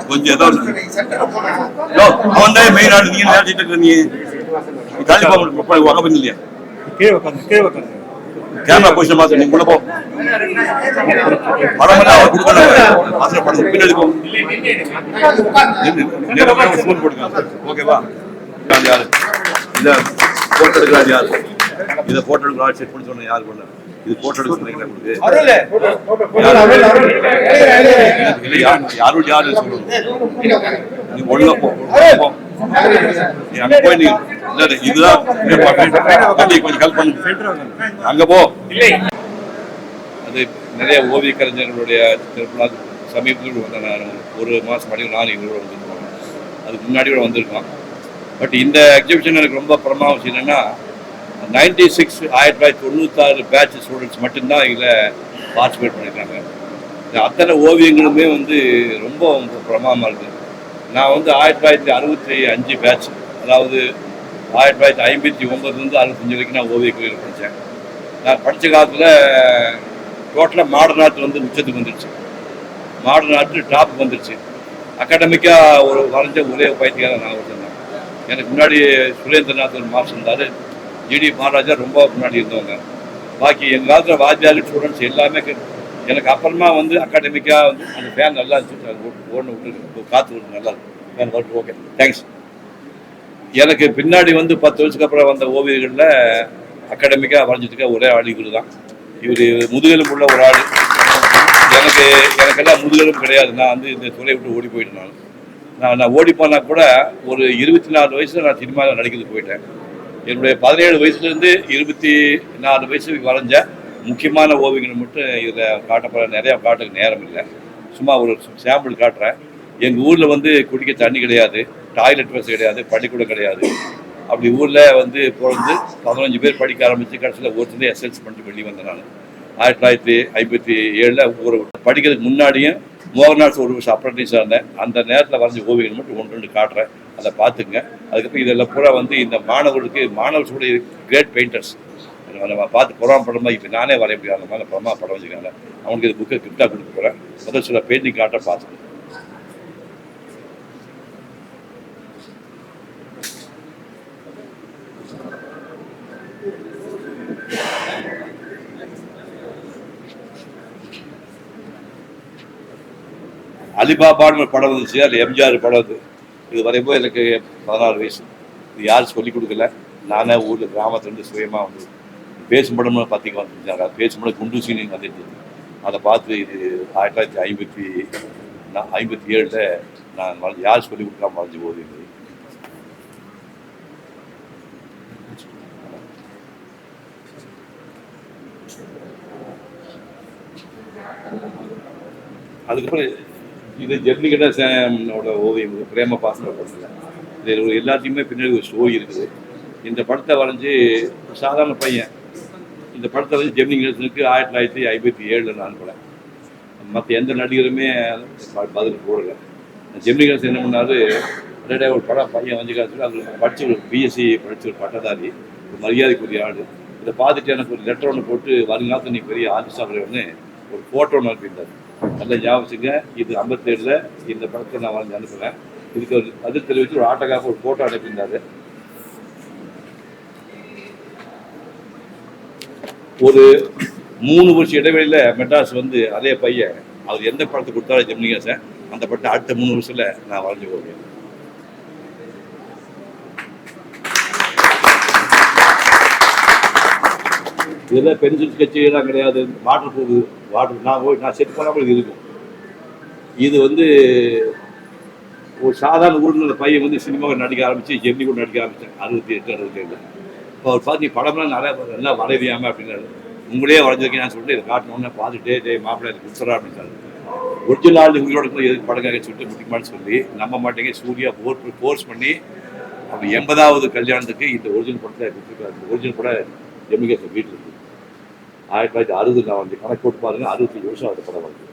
கொஞ்சம் ஏதோ அவன் தான் மெயின் ஆடு. நீங்க நினைச்சிட்டு இருக்க நீ தள்ளி வகை இல்லையா? கேமரா பொசிஷன் மாத்த நீங்க உள்ள போ. படம் அவர் கொடுக்கணும். வாசனை படம் பின்னாடி போ. ஃபோன் போட்டுக்காங்க. ஓகேவா? யாரு இதை போட்டோ எடுக்கிறாரு? யாரு இதை போட்டோ எடுக்கிறாரு? செட் பண்ணி சொன்ன யாரு பண்ண? இது போட்டோ எடுக்க சொன்னீங்களா? யாரும் யாரு சொல்லணும். நீ ஒழுங்கா போ. அங்க போய் நீ இதுதான் கொஞ்சம் ஹெல்ப் பண்ணு. அங்க போ. அது நிறைய ஓவிய கலைஞர்களுடைய திருப்பி சமீபத்தில் வந்தேன். ஒரு மாதம் முன்னாடி நான் இவரோட வந்துருக்கோம். அதுக்கு முன்னாடி கூட வந்திருக்கோம். பட் இந்த எக்ஸிபிஷன் எனக்கு ரொம்ப பிரமாத விஷயம் என்னென்னா 1996 பேட்ச் ஸ்டூடெண்ட்ஸ் மட்டும்தான் இதில் பார்ட்டிசிபேட் பண்ணியிருக்காங்க. அத்தனை ஓவியங்களுமே வந்து ரொம்ப பிரமாதமாக இருக்குது. நான் வந்து 1965 பேட்ச், அதாவது 1959 65 நான் ஓவிய கல்லூரியில் படித்தேன். நான் படித்த காலத்தில் டோட்டலாக மாடர்ன் ஆர்ட் வந்து உச்சத்துக்கு வந்துடுச்சு. மாடர்ன் ஆர்ட் டாப்புக்கு வந்துடுச்சு. அகாடமிக்காக ஒரு வரைஞ்ச ஒரே பயிற்சியாக நான் வச்சுருந்தேன். எனக்கு முன்னாடி சுரேந்திரநாத் ஒரு மாஸ்டர் இருந்தார். ஜிடி மகாராஜா ரொம்ப முன்னாடி இருந்தவங்க. பாக்கி எங்கள் காலத்தில் வாத்தியார் ஸ்டூடெண்ட்ஸ் எல்லாமே எனக்கு அப்புறமா வந்து அகாடமிக்காக வந்து அந்த ஃபேன் நல்லா இருந்துச்சு. ஓடுன்னு விட்டு காற்று விட்டு நல்லா ஃபேன் ஒர்க். Okay, thanks. எனக்கு பின்னாடி வந்து 10 வருஷத்துக்கு அப்புறம் வந்த ஓவியர்களில் அகாடமிக்காக வரைஞ்சதுக்கு ஒரே ஆள் இவர் தான். இவர் முதுகெலும்பு உள்ள ஒரு ஆள். எனக்கெல்லாம் முதுகெலும்பு கிடையாது. நான் வந்து இந்த துறையை விட்டு ஓடி போயிட்டேன். நான் ஓடி போனால் கூட ஒரு 24 வயசில் நான் சினிமாவில் நடிக்கிறதுக்கு போயிட்டேன். என்னுடைய 17 வயசுலேருந்து 24 வயசுக்கு வரைஞ்ச முக்கியமான ஓவியங்கள் மட்டும் இதில் காட்டப்பட நிறையா காட்டுக்கு நேரம் இல்லை. சும்மா ஒரு சாம்பிள் காட்டுறேன். எங்கள் ஊரில் வந்து குடிக்க தண்ணி கிடையாது, டாய்லெட் வசதி கிடையாது, பள்ளிக்கூடம் கிடையாது. அப்படி ஊரில் வந்து பிறந்து 15 பேர் படிக்க ஆரம்பித்து கடைசியில் ஒருத்தர் எஸ்எல்சி பண்ணிட்டு வெளியே வந்தேன். நான் 1957 ஊரை விட்டு படிக்கிறதுக்கு முன்னாடியும் மோகன்நாத் ஒரு வருஷம் அப்ரண்டிஸாக இருந்தேன். அந்த நேரத்தில் வரைஞ்ச ஓவியங்கள் மட்டும் 1-2 காட்டுறேன். அதை பார்த்துங்க. அதுக்கப்புறம் இதெல்லாம் பூரா வந்து இந்த மாணவர்களுடைய கிரேட் பெயிண்டர்ஸ் நம்ம பார்த்து புறாம படமாக இப்போ நானே வரைய முடியாது. அந்த மாதிரி படமாக படம் வச்சுக்காங்க. அவங்களுக்கு இது புக்கை கிஃப்டாக கொடுக்க போகிறேன். முதல் சில பெயிண்டிங் காட்ட பார்த்துக்கணும். அலிபாபான்னு ஒரு படம் வந்துச்சு. அது எம்ஜிஆர் படம். இது வரையும்போது எனக்கு 16 வயசு. இது யாரும் சொல்லிக் கொடுக்கல. நானே ஊரில் கிராமத்துலேருந்து சுயமாக வந்து பேசும் படம்னு பார்த்திங்க வந்துருந்தாங்க. பேசும் படம் குண்டூசின்னு வந்துட்டு அதை பார்த்து இது 1957 நான் யார் சொல்லிக் கொடுக்காம வரைஞ்சி போகுது. அதுக்கப்புறம் இது ஜெர்னி கணேசனோட ஓவியம், பிரேம பாசன படத்தில். இதில் எல்லாத்தையுமே பின்னாடி ஒரு ஸ்டோரி இருக்குது. இந்த படத்தை வரைஞ்சி சாதாரண பையன் இந்த படத்தை வந்து ஜெர்னி கணேசனுக்கு 1957 நான் அனுப்புகிறேன். மற்ற எந்த நடிகருமே பதில் போடலை. ஜெர்னி கணேசன் என்ன பண்ணாரு, ரெண்டாவது ஒரு படம் பையன் வந்து காசு அது படித்த ஒரு பிஎஸ்சி படித்த ஒரு பட்டதாரி, ஒரு மரியாதைக்குரிய ஆள். இதை பார்த்துட்டு எனக்கு ஒரு லெட்டர் ஒன்று போட்டு வருங்காலத்தில் நீ பெரிய ஆர்டிஸ்டாக ஒன்று ஒரு ஃபோட்டோ ஒன்று அனுப்பியிருந்தார். நல்ல ஞாபகத்துங்க. இது 57 இந்த படத்தை நான் வரைஞ்சி அனுப்புகிறேன். இதுக்கு ஒரு அது தெரிவித்து ஒரு ஆட்டோக்காக ஒரு ஃபோட்டோ அனுப்பியிருந்தாரு. ஒரு 3 வருஷம் இடைவெளியில் மெட்ராஸ் வந்து அதே பையன் அவர் எந்த படத்தை கொடுத்தாலும் ஜெமினி கணேசன் அந்த படத்தை அடுத்த 3 வருஷத்தில் நான் வரைஞ்சி போவேன். இதெல்லாம் பென்சில் ஸ்கெட்செல்லாம் கிடையாது. வாட்டர் நான் செட் பண்ணாமல் இது இருக்கும். இது வந்து ஒரு சாதாரண ஊரில் பையன் வந்து சினிமாவில் நடிக்க ஆரம்பித்து ஜெமினி கூட நடிக்க ஆரம்பித்தேன் 68 67. இப்போ அவர் பார்த்து நீ படம்லாம் நல்லா வரைவியாமல் அப்படின்னாரு. உங்களே வரைஞ்சிருக்கேன்னு சொல்லிட்டு இதை காட்டணுன்னு பார்த்துட்டே மாப்பிள்ளை எனக்கு கொடுத்துறா அப்படின்னாரு. ஒரிஜினல் உங்களோட எதுக்கு படங்காக சொல்லிட்டு முக்கியமானு சொல்லி நம்ப மாட்டேங்க. சூர்யா ஃபோர்ஸ் பண்ணி அப்படி 80வது கல்யாணத்துக்கு இந்த ஒரிஜினல் படத்தை கொடுத்துருக்காரு. இந்த ஒரிஜினல் படம் ஜெமினி கணேசன் வீட்டில் இருக்குது. 1960 நான் வந்து கணக்கு போட்டு பாருங்க. 65 வருஷம் அந்த படம் வந்து.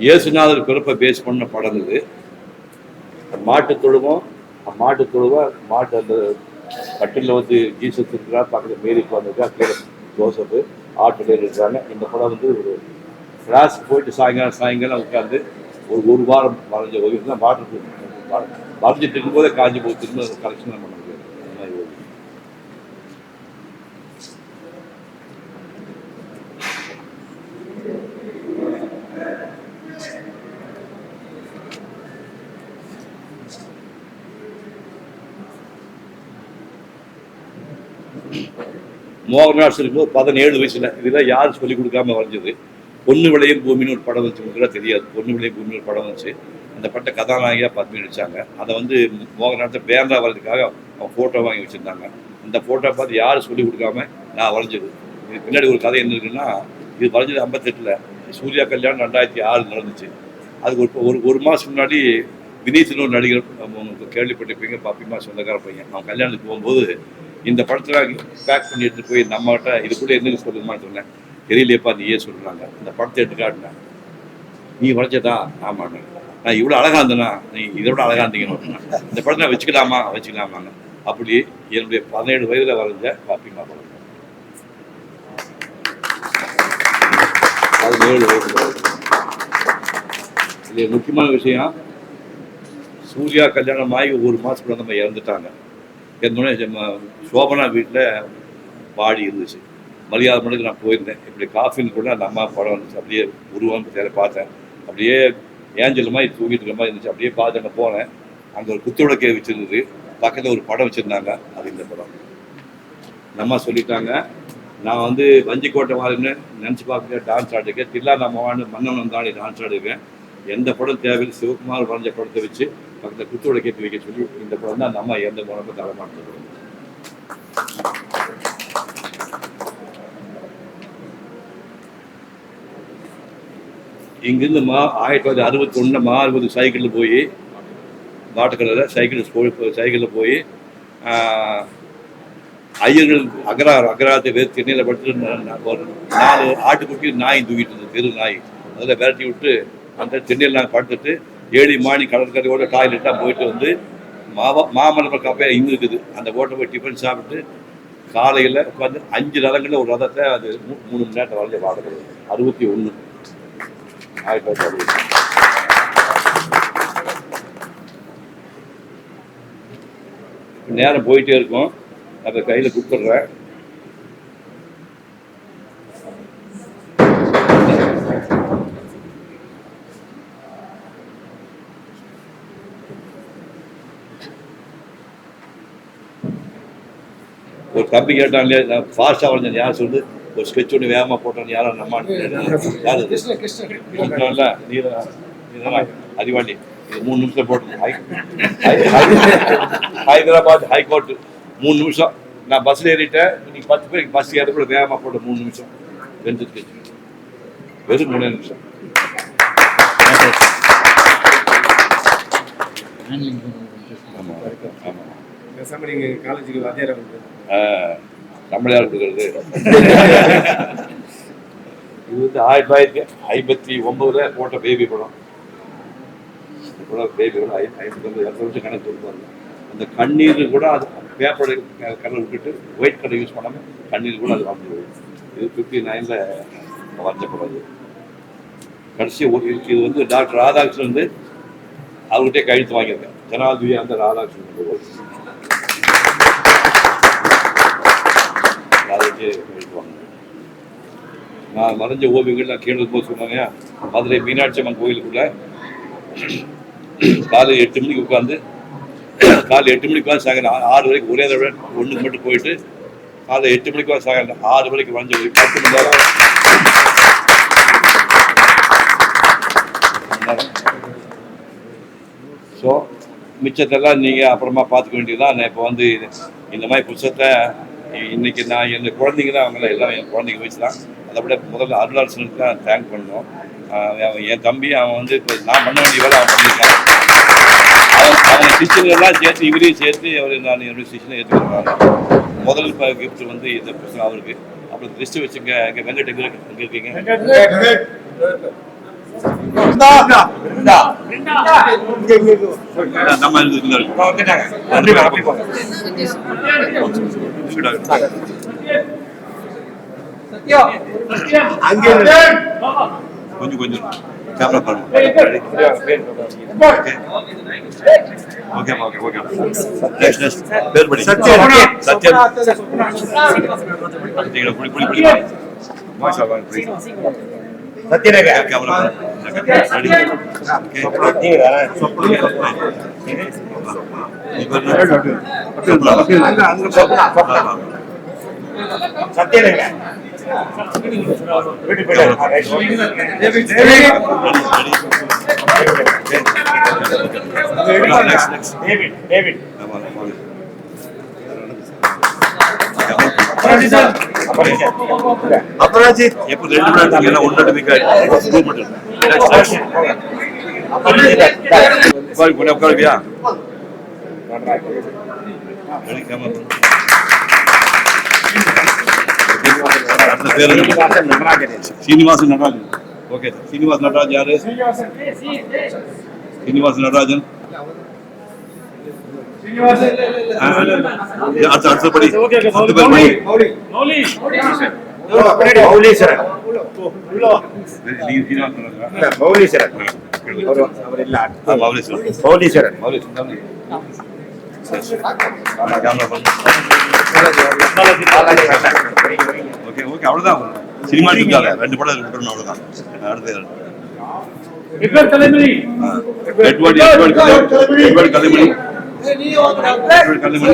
இயேசுநாதர் பிறப்பை பேஸ் பண்ண படம் இது. மாட்டு தொழுவம் மாட்டு அந்த கட்டிலில் வந்து ஜீசஸ் இருக்கிறார், பக்கத்தில் மேரி உட்காந்துருக்கா, கீழே ஜோசப்பு, ஆர்ட் இருக்கிறாங்க. இந்த படம் வந்து ஒரு கிளாஸ் போயிட்டு சாயங்காலம் உட்காந்து ஒரு வாரம் வரைஞ்ச ஓவியம் தான் வாட்டர் வரைஞ்சிட்டு இருக்கும்போதே காஞ்சி போய் திரும்ப கலெக்ஷன் பண்ண முடியாது. அந்த மாதிரி ஓவியம். மோகன்ராஜ் இருக்கும்போது 17 வயசுல இதெல்லாம் யாரும் சொல்லிக் கொடுக்காம வரைஞ்சது. பொண்ணு விளையும் பூமின்னு ஒரு படம் வச்சு கூட தெரியாது. பொண்ணு விளையும் பூமின்னு ஒரு படம் வச்சு அந்த பட்ட கதாநாயகியாக பத்மி நடிச்சாங்க. அதை வந்து மோகன்ராஜை பேரா வர்றதுக்காக அவன் ஃபோட்டோ வாங்கி வச்சுருந்தாங்க. இந்த ஃபோட்டோ பார்த்து யாரும் சொல்லிக் கொடுக்காம நான் வரைஞ்சது. இது பின்னாடி ஒரு கதை என்ன இருக்குன்னா, இது வரைஞ்சது 58. சூர்யா கல்யாணம் 2006 நடந்துச்சு. அதுக்கு ஒரு மாதம் முன்னாடி வினீத்னு ஒரு நடிகர், உங்களுக்கு கேள்விப்பட்டிருப்பீங்க, பாப்பிமா சொந்தக்கார பையன், அவன் கல்யாணத்துக்கு போகும்போது இந்த படத்தில் பேக் பண்ணி எடுத்துகிட்டு போய் நம்மகிட்ட இது கூட என்னன்னு சொல்லுமான்னு சொன்னேன். தெரியலையப்பா நீயே சொல்கிறாங்க. இந்த படத்தை எடுத்து காட்டினேன். நீ வரைஞ்சதா? ஆமாண்ணா. நான் இவ்வளோ அழகாக இருந்தேன்னா நீ இதோட அழகாக இருந்தீங்கன்னு. இந்த படத்தை நான் வச்சுக்கலாமாங்க. அப்படி என்னுடைய 17 வயதில் வரைஞ்ச பாப்பிமா படம். 17 வயதில். இது முக்கியமான விஷயம், சூர்யா கல்யாணம் ஆகி ஒரு மாதத்துக்குள்ள நம்ம இறந்துட்டாங்க. என்னோடனே சோபனா வீட்டில் பாடி இருந்துச்சு. மரியாதை மணிக்கு நான் போயிருந்தேன். இப்படி காஃபின்னு கூட அந்த அம்மா படம் இருந்துச்சு. அப்படியே உருவம் தேவை பார்த்தேன். அப்படியே ஏஞ்சல் மாதிரி தூங்கிட்டு இருக்க மாதிரி இருந்துச்சு. அப்படியே பார்த்து அங்கே போனேன். அங்கே ஒரு குத்துவிளக்கை வச்சுருந்தது. பக்கத்தில் ஒரு படம் வச்சுருந்தாங்க. அது இந்த படம். நம்ம சொல்லிட்டாங்க, நான் வந்து வஞ்சிக்கோட்டை வாழ்ன்னு நினச்சி பார்க்க டான்ஸ் ஆடிருக்கேன். தில்லா நம்ம வாழ்ந்து மன்னன் தாண்டி டான்ஸ் ஆடிருக்கேன். எந்த படம் தேவையில்லை, சிவகுமார் வரைஞ்ச படத்தை வச்சு பக்கத்தில் குத்துவிளக்கை ஏற்றி வைக்க சொல்லி இந்த படம் தான் அந்த அம்மா எந்த படமும் தலைமாட்டது. இங்கிருந்து 1961 60 சைக்கிளில் போய் வாட்டக்கடையில் சைக்கிளில் போய் ஐயர்கள் அகராத்தை வேறு தென்னையில் படுத்துட்டு ஒரு 4 ஆட்டுக்குட்டி நாய் தூக்கிட்டு இருந்தது, பெரு நாய். அதில் விரட்டி விட்டு அந்த தென்னையில் நாங்கள் படுத்துட்டு 7 மணி கடற்கரையோட டாய்லெட்டாக போயிட்டு வந்து மாமல்ல காப்பையாக இங்கே இருக்குது. அந்த ஓட்டை போய் டிஃபன் சாப்பிட்டு காலையில் உட்காந்து 5 ரதங்களில் ஒரு ரதத்தை அது 3 மணி நேரத்தை வரைஞ்ச வாடகை. 61 1960. நேரம் போயிட்டே இருக்கும். அதை கையில் கொடுத்துட்றேன். ஒரு தம்பி கேட்டான் இல்லையா, நான் ஃபாஸ்ட்டாக வரைஞ்சேன். யார் சொல்லு, ஒரு ஸ்கெட்ச் ஒன்று வேகமாக போட்டோன்னு யாரும் நம்மான்னு யார் இல்லை, நீதான் அதிவாண்டி. இது 3 நிமிஷம் போட்டு ஹைதராபாத் ஹைகோர்ட் 3 நிமிஷம். நான் பஸ்ஸில் ஏறிட்டேன். இன்னைக்கு 10 பேருக்கு பஸ் ஏற கூட வேகமாக போட்ட 3 நிமிஷம். 2 ஸ்கெட்ச் வெறும் 3 நிமிஷம். ஆமாம் ஆமாம். காலேஜுக்கு தமிழாக இருக்கிறது. இது வந்து 1959 போட்ட பேபி படம். பேபி படம் 59 வருஷம் கணக்கு கொடுப்பாங்க. அந்த கண்ணீர் கூட அது பேப்பர் கலர் விட்டுட்டு ஒயிட் கலர் யூஸ் பண்ணாமல் கண்ணீர் கூட அது வந்து இது 59ல் வரைஞ்ச படம். கடைசி இது வந்து டாக்டர் ராதாகிருஷ்ணன் வந்து அவர்கிட்டே கழுத்து வாங்கியிருக்கேன். ஜனாதிபதியாக வந்து ராதாகிருஷ்ணன் கழிப்பாங்க. நான் மறைஞ்ச ஓவியங்கள் நான் கேள்வி போது சொன்னாங்க. மதுரை மீனாட்சி அம்மன் கோயிலுக்குள்ள காலை 8 மணிக்கு உட்காந்து சாயங்காலம் 6 வரைக்கும் ஒரே தடவை 1க்கு மட்டும் போயிட்டு காலை 8 மணிக்கு சாயங்காலம் 6 வரைக்கும் வரைஞ்ச 10 மணி நேரம். ஸோ மிச்சத்தெல்லாம் நீங்கள் அப்புறமா பார்த்துக்க வேண்டியதுதான். நான் இப்போ வந்து இந்த மாதிரி புத்தகத்தை இன்னைக்கு நான் என் குழந்தைங்க தான், அவங்களாம் எல்லாம் என் குழந்தைங்க வச்சு தான். அதை விட முதல்ல அருளாசனுக்கு தான் தேங்க் பண்ணணும். என் தம்பி அவன் வந்து இப்போ நான் பண்ண வேண்டிய வேலை அவன் பண்ணியிருக்கான். அவங்க சிஷன்கள்லாம் சேர்த்து இவரையும் சேர்த்து நான் என்னுடைய சிஷனை ஏற்றுக்கிறாங்க. முதல் கிஃப்ட் வந்து இந்த புத்தகம் அவருக்கு. அப்புறம் லிஸ்ட்டு வச்சுங்க. இங்கே வெங்கட் எங்கே இருக்கீங்க? நம்ம கொஞ்சம் கொஞ்சம் கேமரா பாருங்க. Okay okay okay. Next next பேர் படி. சத்யன் சத்யன். நீங்க புடி புடி புடி. மாஷாஅல்லாஹ். சத்யனங்க கேமரா பாருங்க. ரெடி. ஓகே. நீங்க சத்யனங்க அபராஜித் எப்போ 2 மணி நேரத்துக்கு எல்லாம் ஒன்று மிக்க உட்காருவியா? சீனிவாசன் நடராஜன். ஓகே சீனிவாசன் நடராஜன் யாரு? சீனிவாசன் நடராஜன். அடுத்தபடி ஓகே ஓகே அவ்வளவுதான். சினிமா இருக்காங்க 2 படம் இருக்கணும் அவ்வளவுதான். அடுத்து கலைமணி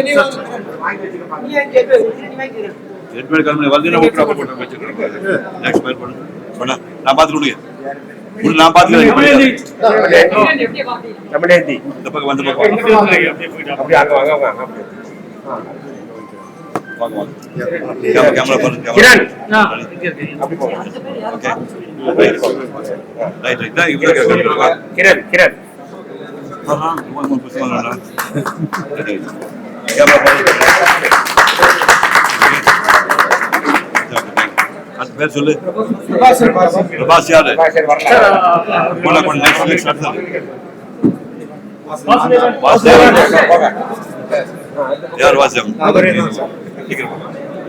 நான் பாத்துக்கிறேன். நான் பாத்துக்கிறேன். இந்த பக்கம் வந்து கேமரா பாருங்க. கிரண் கிரண் பேர் சொல்லு. பிரபாஸ் யாரு? யார் வாசம்?